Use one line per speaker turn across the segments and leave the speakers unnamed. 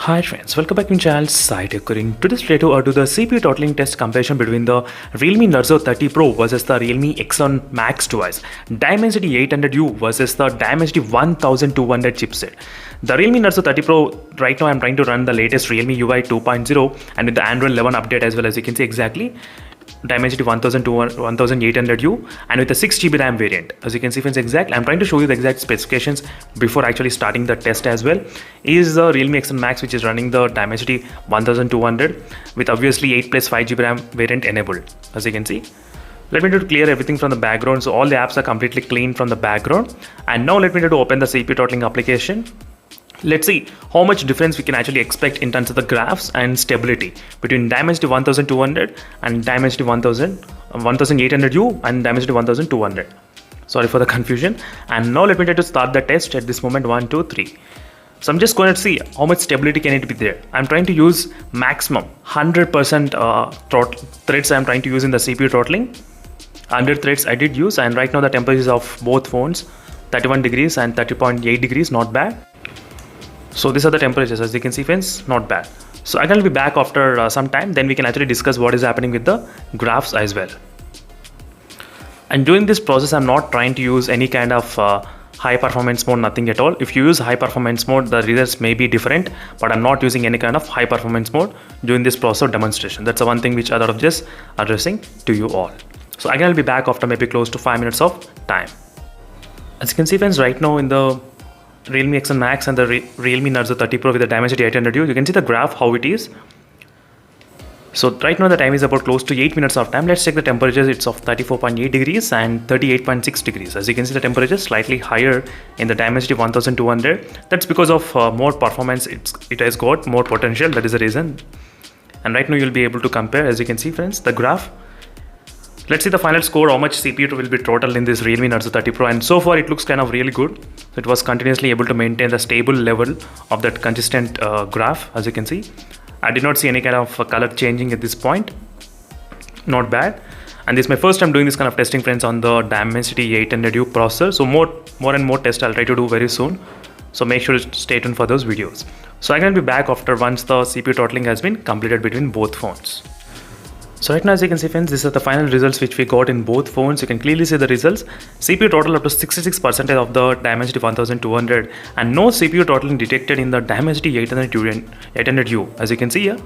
Hi friends, welcome back to channel Site According to this video, do the CPU throttling test comparison between the Realme Narzo 30 Pro versus the Realme X1 Max device, Dimensity 800U versus the Dimensity 1200 chipset. The Realme Narzo 30 Pro, right now I'm trying to run the latest Realme UI 2.0 and with the Android 11 update as well, as you can see exactly. Dimensity 1800U and with a 6GB RAM variant. As you can see friends, exactly, I'm trying to show you the exact specifications before actually starting the test as well. Is the Realme X1 Max, which is running the Dimensity 1200 with obviously 8 plus 5GB RAM variant enabled. As you can see, let me clear everything from the background, so all the apps are completely clean from the background. And now let me open the CPU throttling application. Let's see how much difference we can actually expect in terms of the graphs and stability between Dimensity 1200 and Dimensity 1800U and Dimensity 1200. Sorry for the confusion. And now let me try to start the test at this moment. 1, 2, 3. So I'm just going to see how much stability can it be there. I'm trying to use maximum 100% threads. I'm trying to use in the CPU throttling. 100 threads I did use, and right now the temperatures of both phones 31 degrees and 30.8 degrees, not bad. So these are the temperatures, as you can see friends, not bad. So I will be back after some time, then we can actually discuss what is happening with the graphs as well. And during this process, I'm not trying to use any kind of high performance mode, nothing at all. If you use high performance mode, the results may be different, but I'm not using any kind of high performance mode during this process of demonstration. That's the one thing which I thought of just addressing to you all. So again, I'll be back after maybe close to 5 minutes of time. As you can see friends, right now in the Realme X1 Max and the Realme Narzo 30 Pro with the Dimensity 800U, you can see the graph how it is. So right now the time is about close to 8 minutes of time. Let's check the temperatures. It's of 34.8 degrees and 38.6 degrees. As you can see, the temperature is slightly higher in the Dimensity 1200. That's because of more performance. It has got more potential. That is the reason. And right now you'll be able to compare, as you can see friends, the graph. Let's see the final score, how much CPU will be throttled in this Realme Narzo 30 Pro, and so far it looks kind of really good. So it was continuously able to maintain the stable level of that consistent graph, as you can see. I did not see any kind of color changing at this point. Not bad. And this is my first time doing this kind of testing friends on the Dimensity 800U processor. So more and more tests I'll try to do very soon. So make sure to stay tuned for those videos. So I'm going to be back after once the CPU throttling has been completed between both phones. So right now, as you can see friends, these are the final results which we got in both phones. You can clearly see the results. CPU throttle up to 66% of the Dimensity 1200 and no CPU throttling detected in the Dimensity 800U, as you can see here.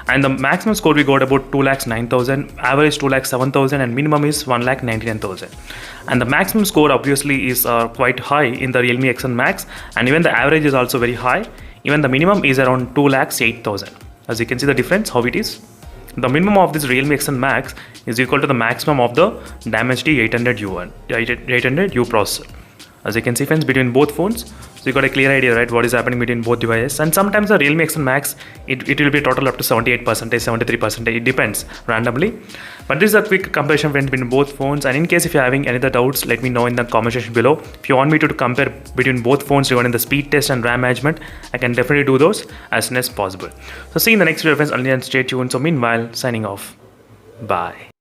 And the maximum score we got about 2,09,000, average 2,07,000 and minimum is 1,99,000. And the maximum score obviously is quite high in the Realme X1 Max, and even the average is also very high. Even the minimum is around 2,08,000. As you can see the difference, how it is. The minimum of this Realme X1 Max is equal to the maximum of the Dimensity 800U processor. As you can see friends, between both phones, so you got a clear idea, right, what is happening between both devices. And sometimes the Realme X1 Max, it will be total up to 78%, 73%, it depends randomly. But this is a quick comparison friends between both phones, and in case if you're having any other doubts, let me know in the comment section below. If you want me to compare between both phones regarding the speed test and RAM management, I can definitely do those as soon as possible. So see you in the next video friends, until then stay tuned. So meanwhile, signing off. Bye.